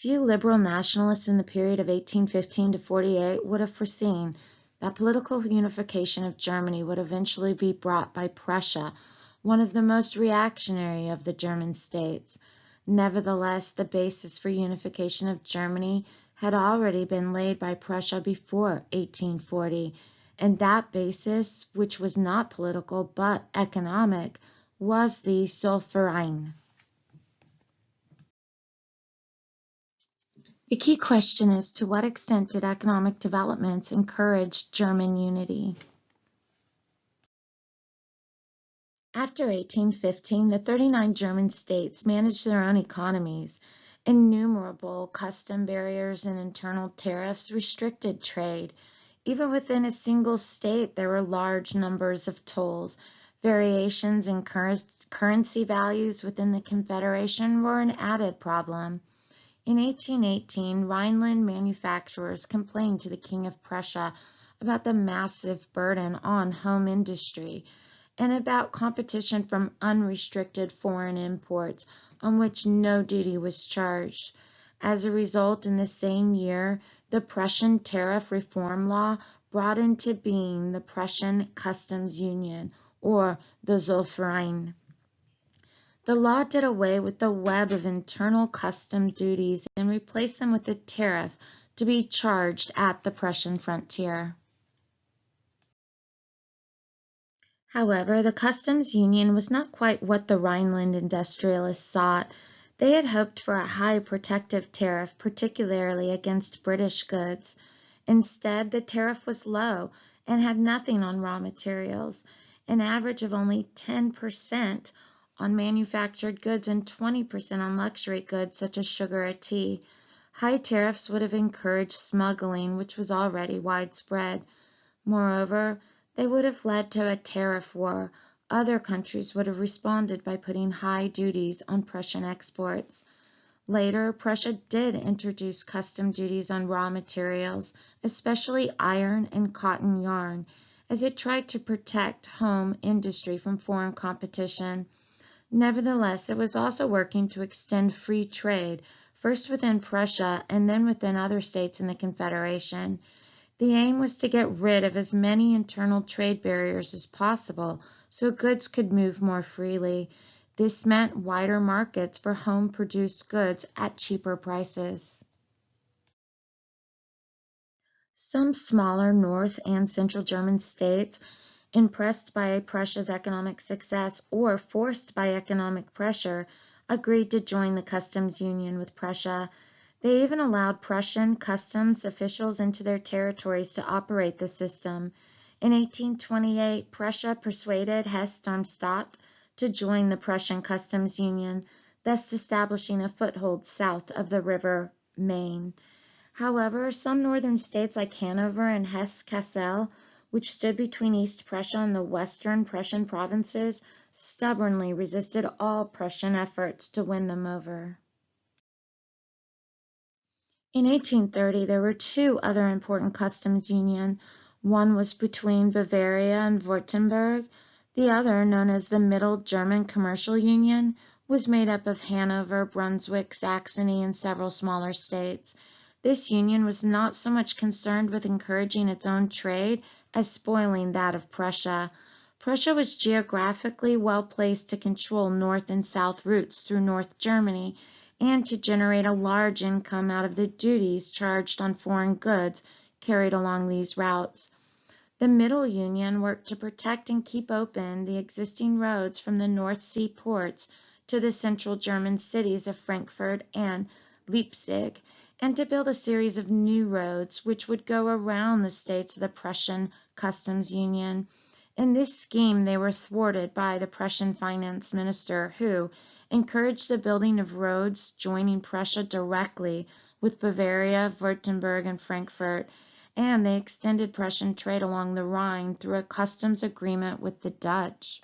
Few liberal nationalists in the period of 1815 to 48 would have foreseen that political unification of Germany would eventually be brought by Prussia, one of the most reactionary of the German states. Nevertheless, the basis for unification of Germany had already been laid by Prussia before 1840, and that basis, which was not political but economic, was the Zollverein. The key question is, to what extent did economic developments encourage German unity? After 1815, the 39 German states managed their own economies. Innumerable custom barriers and internal tariffs restricted trade. Even within a single state, there were large numbers of tolls. Variations in currency values within the Confederation were an added problem. In 1818, Rhineland manufacturers complained to the King of Prussia about the massive burden on home industry and about competition from unrestricted foreign imports on which no duty was charged. As a result, in the same year, the Prussian Tariff Reform Law brought into being the Prussian Customs Union, or the Zollverein. The law did away with the web of internal custom duties and replaced them with a tariff to be charged at the Prussian frontier. However, the customs union was not quite what the Rhineland industrialists sought. They had hoped for a high protective tariff, particularly against British goods. Instead, the tariff was low and had nothing on raw materials, an average of only 10% on manufactured goods and 20% on luxury goods such as sugar or tea. High tariffs would have encouraged smuggling, which was already widespread. Moreover, they would have led to a tariff war. Other countries would have responded by putting high duties on Prussian exports. Later, Prussia did introduce custom duties on raw materials, especially iron and cotton yarn, as it tried to protect home industry from foreign competition. Nevertheless, it was also working to extend free trade, first within Prussia and then within other states in the Confederation. The aim was to get rid of as many internal trade barriers as possible so goods could move more freely. This meant wider markets for home-produced goods at cheaper prices. Some smaller North and Central German states, impressed by Prussia's economic success or forced by economic pressure, agreed to join the customs union with Prussia. They even allowed Prussian customs officials into their territories to operate the system. In 1828, Prussia persuaded Hesse-Darmstadt to join the Prussian customs union, thus establishing a foothold south of the river Main. However, some northern states like Hanover and Hesse-Kassel, which stood between East Prussia and the western Prussian provinces, stubbornly resisted all Prussian efforts to win them over. In 1830, there were two other important customs unions. One was between Bavaria and Württemberg. The other, known as the Middle German Commercial Union, was made up of Hanover, Brunswick, Saxony, and several smaller states. This union was not so much concerned with encouraging its own trade as spoiling that of Prussia. Prussia was geographically well placed to control north and south routes through North Germany and to generate a large income out of the duties charged on foreign goods carried along these routes. The Middle Union worked to protect and keep open the existing roads from the North Sea ports to the central German cities of Frankfurt and Leipzig, and to build a series of new roads which would go around the states of the Prussian customs union. In this scheme, they were thwarted by the Prussian finance minister, who encouraged the building of roads joining Prussia directly with Bavaria, Württemberg, and Frankfurt, and they extended Prussian trade along the Rhine through a customs agreement with the Dutch.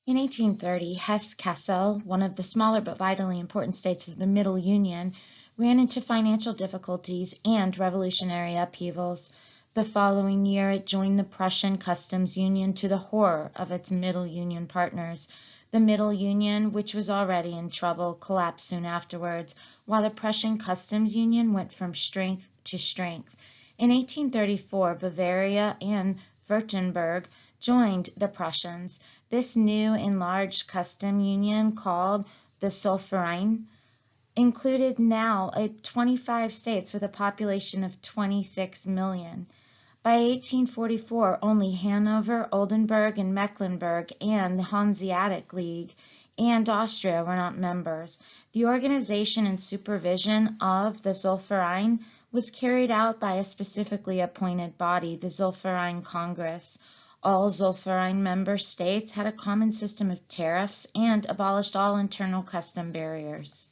In 1830, Hesse-Kassel, one of the smaller but vitally important states of the Middle Union, ran into financial difficulties and revolutionary upheavals. The following year, it joined the Prussian customs union, to the horror of its Middle Union partners. The Middle Union, which was already in trouble, collapsed soon afterwards, while the Prussian Customs Union went from strength to strength. In 1834, Bavaria and Württemberg joined the Prussians. This new enlarged custom union, called the Zollverein, included now 25 states with a population of 26 million. By 1844, only Hanover, Oldenburg, and Mecklenburg, and the Hanseatic League and Austria were not members. The organization and supervision of the Zollverein was carried out by a specifically appointed body, the Zollverein Congress. All Zollverein member states had a common system of tariffs and abolished all internal custom barriers.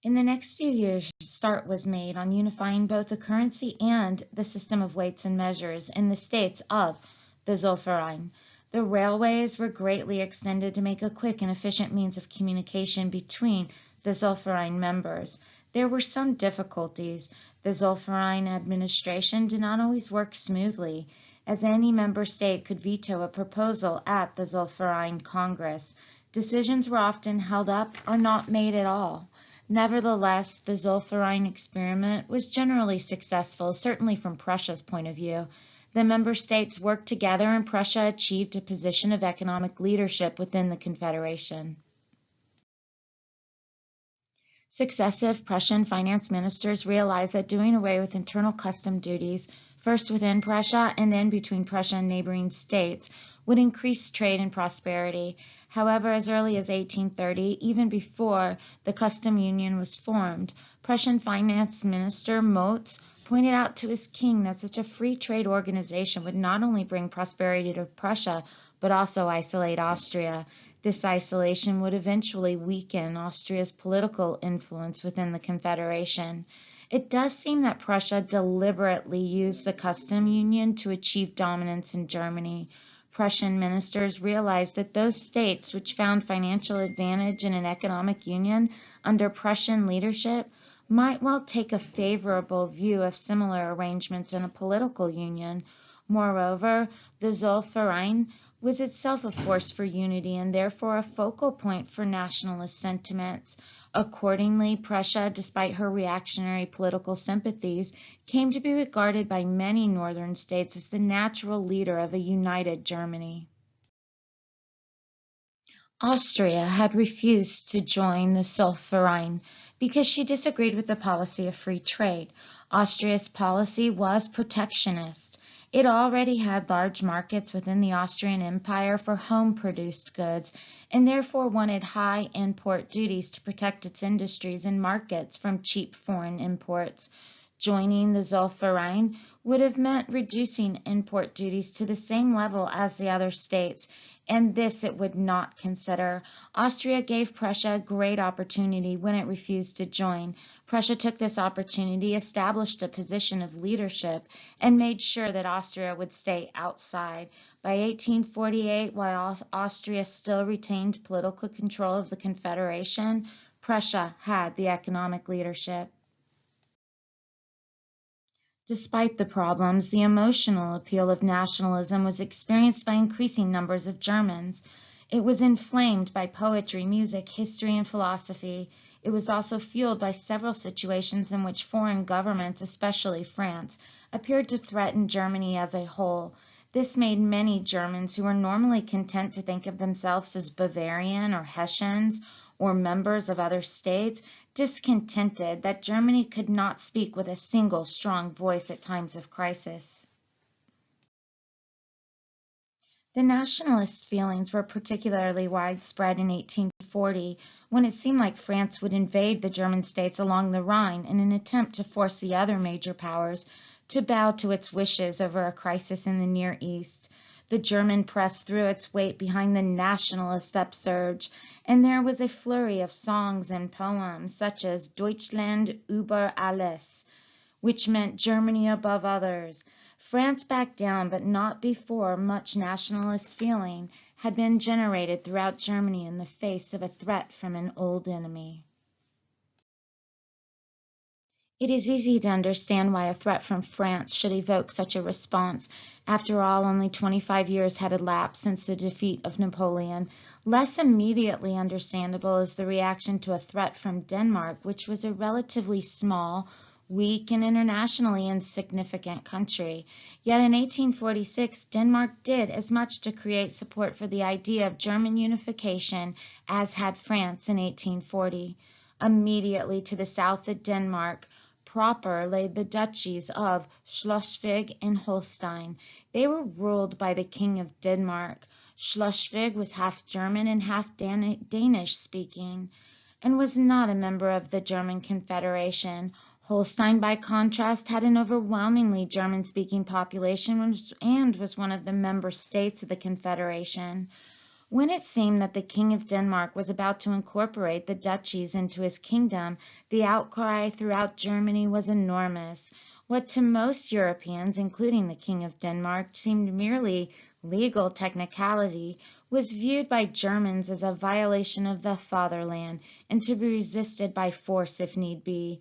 In the next few years, a start was made on unifying both the currency and the system of weights and measures in the states of the Zollverein. The railways were greatly extended to make a quick and efficient means of communication between the Zollverein members. There were some difficulties. The Zollverein administration did not always work smoothly, as any member state could veto a proposal at the Zollverein Congress. Decisions were often held up or not made at all. Nevertheless, the Zollverein experiment was generally successful, certainly from Prussia's point of view. The member states worked together and Prussia achieved a position of economic leadership within the Confederation. Successive Prussian finance ministers realized that doing away with internal custom duties, first within Prussia and then between Prussia and neighboring states, would increase trade and prosperity. However, as early as 1830, even before the custom union was formed, Prussian finance minister Motz pointed out to his king that such a free trade organization would not only bring prosperity to Prussia, but also isolate Austria. This isolation would eventually weaken Austria's political influence within the Confederation. It does seem that Prussia deliberately used the custom union to achieve dominance in Germany. Prussian ministers realized that those states which found financial advantage in an economic union under Prussian leadership might well take a favorable view of similar arrangements in a political union. Moreover, the Zollverein was itself a force for unity and therefore a focal point for nationalist sentiments. Accordingly, Prussia, despite her reactionary political sympathies, came to be regarded by many northern states as the natural leader of a united Germany. Austria had refused to join the Zollverein because she disagreed with the policy of free trade. Austria's policy was protectionist. It already had large markets within the Austrian Empire for home-produced goods, and therefore wanted high import duties to protect its industries and markets from cheap foreign imports. Joining the Zollverein would have meant reducing import duties to the same level as the other states, and this it would not consider. Austria gave Prussia a great opportunity when it refused to join. Prussia took this opportunity, established a position of leadership, and made sure that Austria would stay outside. By 1848, while Austria still retained political control of the Confederation, Prussia had the economic leadership. Despite the problems, the emotional appeal of nationalism was experienced by increasing numbers of Germans. It was inflamed by poetry, music, history, and philosophy. It was also fueled by several situations in which foreign governments, especially France, appeared to threaten Germany as a whole. This made many Germans who were normally content to think of themselves as Bavarian or Hessians, or members of other states, discontented that Germany could not speak with a single strong voice at times of crisis. The nationalist feelings were particularly widespread in 1840, when it seemed like France would invade the German states along the Rhine in an attempt to force the other major powers to bow to its wishes over a crisis in the Near East. The German press threw its weight behind the nationalist upsurge, and there was a flurry of songs and poems such as Deutschland über alles, which meant Germany above others. France backed down, but not before much nationalist feeling had been generated throughout Germany in the face of a threat from an old enemy. It is easy to understand why a threat from France should evoke such a response. After all, only 25 years had elapsed since the defeat of Napoleon. Less immediately understandable is the reaction to a threat from Denmark, which was a relatively small, weak, and internationally insignificant country. Yet in 1846, Denmark did as much to create support for the idea of German unification as had France in 1840. Immediately to the south of Denmark proper lay the duchies of Schleswig and Holstein. They were ruled by the King of Denmark. Schleswig was half German and half Danish speaking, and was not a member of the German Confederation. Holstein, by contrast, had an overwhelmingly German-speaking population and was one of the member states of the Confederation. When it seemed that the King of Denmark was about to incorporate the duchies into his kingdom, the outcry throughout Germany was enormous. What to most Europeans, including the King of Denmark, seemed merely legal technicality, was viewed by Germans as a violation of the fatherland and to be resisted by force if need be.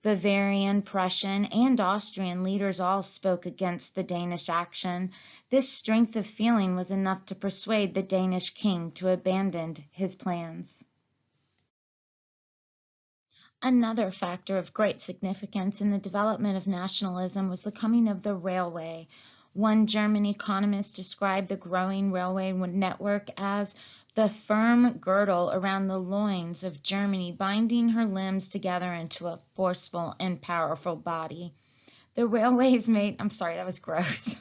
Bavarian, Prussian, and Austrian leaders all spoke against the Danish action. This strength of feeling was enough to persuade the Danish king to abandon his plans. Another factor of great significance in the development of nationalism was the coming of the railway. One German economist described the growing railway network as the firm girdle around the loins of Germany, binding her limbs together into a forceful and powerful body. The railways made, I'm sorry, that was gross.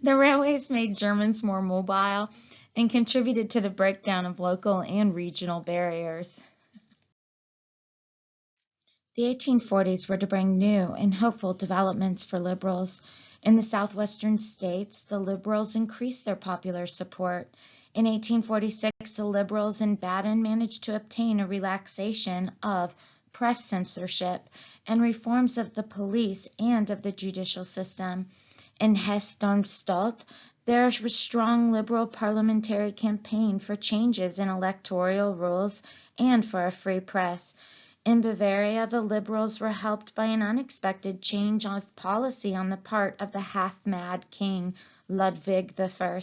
The railways made Germans more mobile and contributed to the breakdown of local and regional barriers. The 1840s were to bring new and hopeful developments for liberals. In the southwestern states, the liberals increased their popular support. In 1846, the liberals in Baden managed to obtain a relaxation of press censorship and reforms of the police and of the judicial system. In Hesse-Darmstadt, there was a strong liberal parliamentary campaign for changes in electoral rules and for a free press. In Bavaria, the liberals were helped by an unexpected change of policy on the part of the half-mad king, Ludwig I.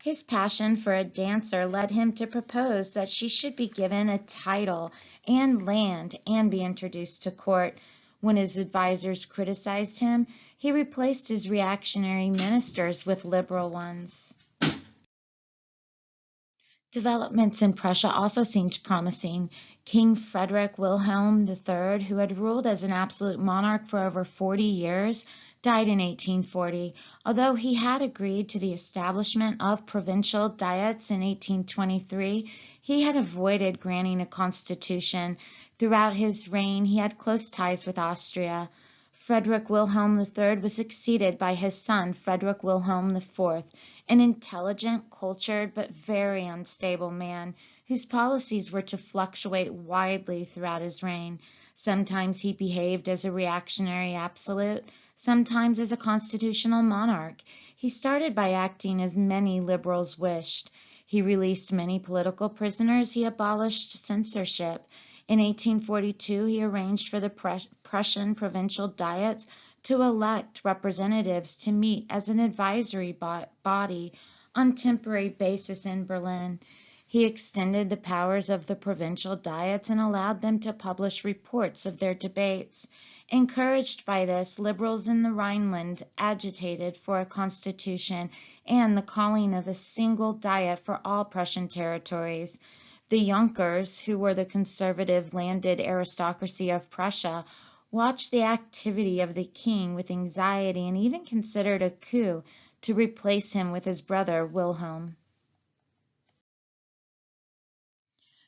His passion for a dancer led him to propose that she should be given a title and land and be introduced to court. When his advisers criticized him, he replaced his reactionary ministers with liberal ones. Developments in Prussia also seemed promising. King Frederick Wilhelm III, who had ruled as an absolute monarch for over 40 years, died in 1840. Although he had agreed to the establishment of provincial diets in 1823, he had avoided granting a constitution. Throughout his reign, he had close ties with Austria. Frederick Wilhelm III was succeeded by his son Frederick Wilhelm IV, an intelligent, cultured, but very unstable man whose policies were to fluctuate widely throughout his reign. Sometimes he behaved as a reactionary absolute, sometimes as a constitutional monarch. He started by acting as many liberals wished. He released many political prisoners. He abolished censorship. In 1842, he arranged for the Prussian provincial diets to elect representatives to meet as an advisory body on temporary basis in Berlin. He extended the powers of the provincial diets and allowed them to publish reports of their debates. Encouraged by this, liberals in the Rhineland agitated for a constitution and the calling of a single diet for all Prussian territories. The Junkers, who were the conservative landed aristocracy of Prussia, watched the activity of the king with anxiety and even considered a coup to replace him with his brother Wilhelm.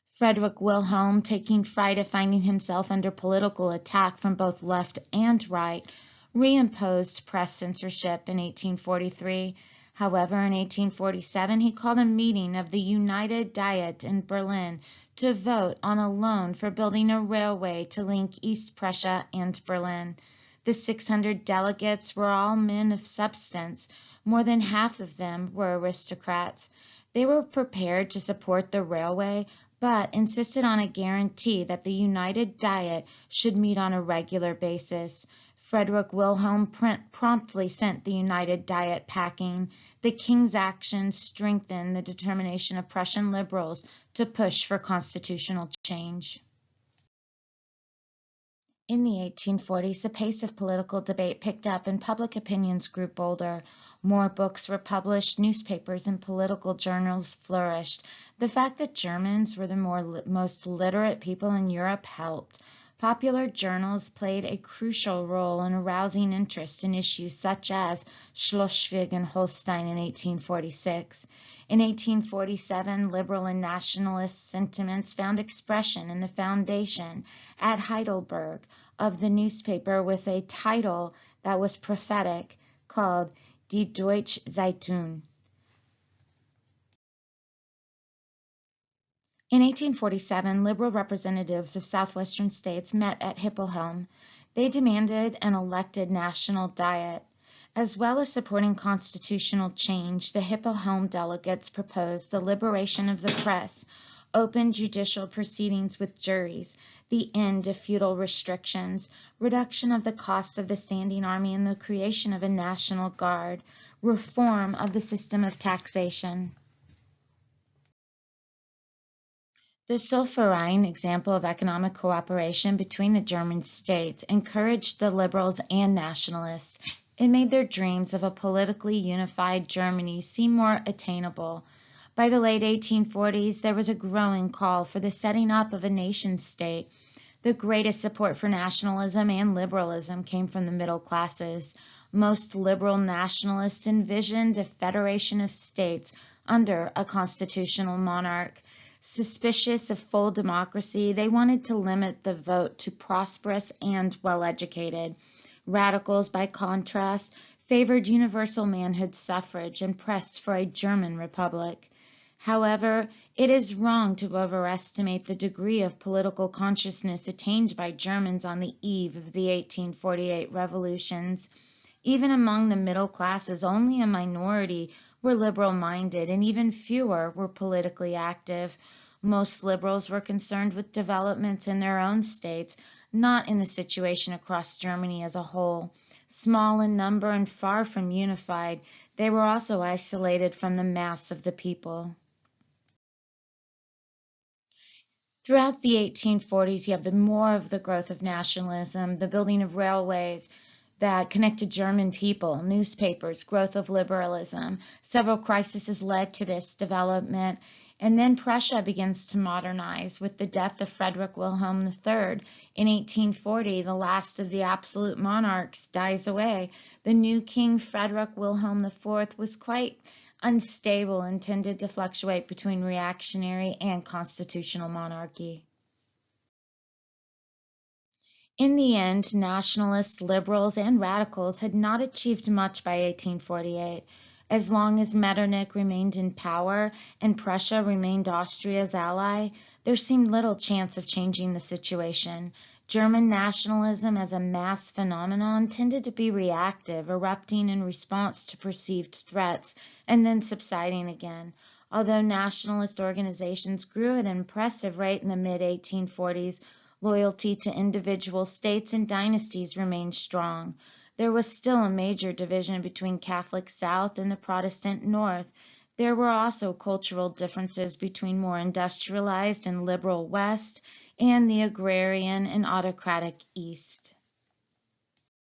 Frederick Wilhelm, taking fright at finding himself under political attack from both left and right, reimposed press censorship in 1843. However, in 1847, he called a meeting of the United Diet in Berlin to vote on a loan for building a railway to link East Prussia and Berlin. The 600 delegates were all men of substance. More than half of them were aristocrats. They were prepared to support the railway, but insisted on a guarantee that the United Diet should meet on a regular basis. Frederick Wilhelm promptly sent the United Diet packing. The king's actions strengthened the determination of Prussian liberals to push for constitutional change. In the 1840s, the pace of political debate picked up and public opinions grew bolder. More books were published, newspapers and political journals flourished. The fact that Germans were the most literate people in Europe helped. Popular journals played a crucial role in arousing interest in issues such as Schleswig-Holstein in 1846. In 1847, liberal and nationalist sentiments found expression in the foundation at Heidelberg of the newspaper with a title that was prophetic called Die Deutsche Zeitung. In 1847, liberal representatives of southwestern states met at Hippelhelm. They demanded an elected national diet. As well as supporting constitutional change, the Hippelhelm delegates proposed the liberation of the press, open judicial proceedings with juries, the end of feudal restrictions, reduction of the cost of the standing army and the creation of a national guard, reform of the system of taxation. The Zollverein example of economic cooperation between the German states encouraged the liberals and nationalists. It made their dreams of a politically unified Germany seem more attainable. By the late 1840s, there was a growing call for the setting up of a nation-state. The greatest support for nationalism and liberalism came from the middle classes. Most liberal nationalists envisioned a federation of states under a constitutional monarch. Suspicious of full democracy, they wanted to limit the vote to prosperous and well-educated. Radicals, by contrast, favored universal manhood suffrage and pressed for a German republic. However, it is wrong to overestimate the degree of political consciousness attained by Germans on the eve of the 1848 revolutions. Even among the middle classes, only a minority were liberal-minded, and even fewer were politically active. Most liberals were concerned with developments in their own states, not in the situation across Germany as a whole. Small in number and far from unified, they were also isolated from the mass of the people. Throughout the 1840s, you have more of the growth of nationalism, the building of railways that connected German people, newspapers, growth of liberalism. Several crises led to this development. And then Prussia begins to modernize with the death of Frederick Wilhelm III. In 1840, the last of the absolute monarchs dies away. The new king, Frederick Wilhelm IV, was quite unstable and tended to fluctuate between reactionary and constitutional monarchy. In the end, nationalists, liberals, and radicals had not achieved much by 1848. As long as Metternich remained in power and Prussia remained Austria's ally, there seemed little chance of changing the situation. German nationalism as a mass phenomenon tended to be reactive, erupting in response to perceived threats and then subsiding again. Although nationalist organizations grew at an impressive rate in the mid-1840s, loyalty to individual states and dynasties remained strong. There was still a major division between Catholic South and the Protestant North. There were also cultural differences between more industrialized and liberal West and the agrarian and autocratic East.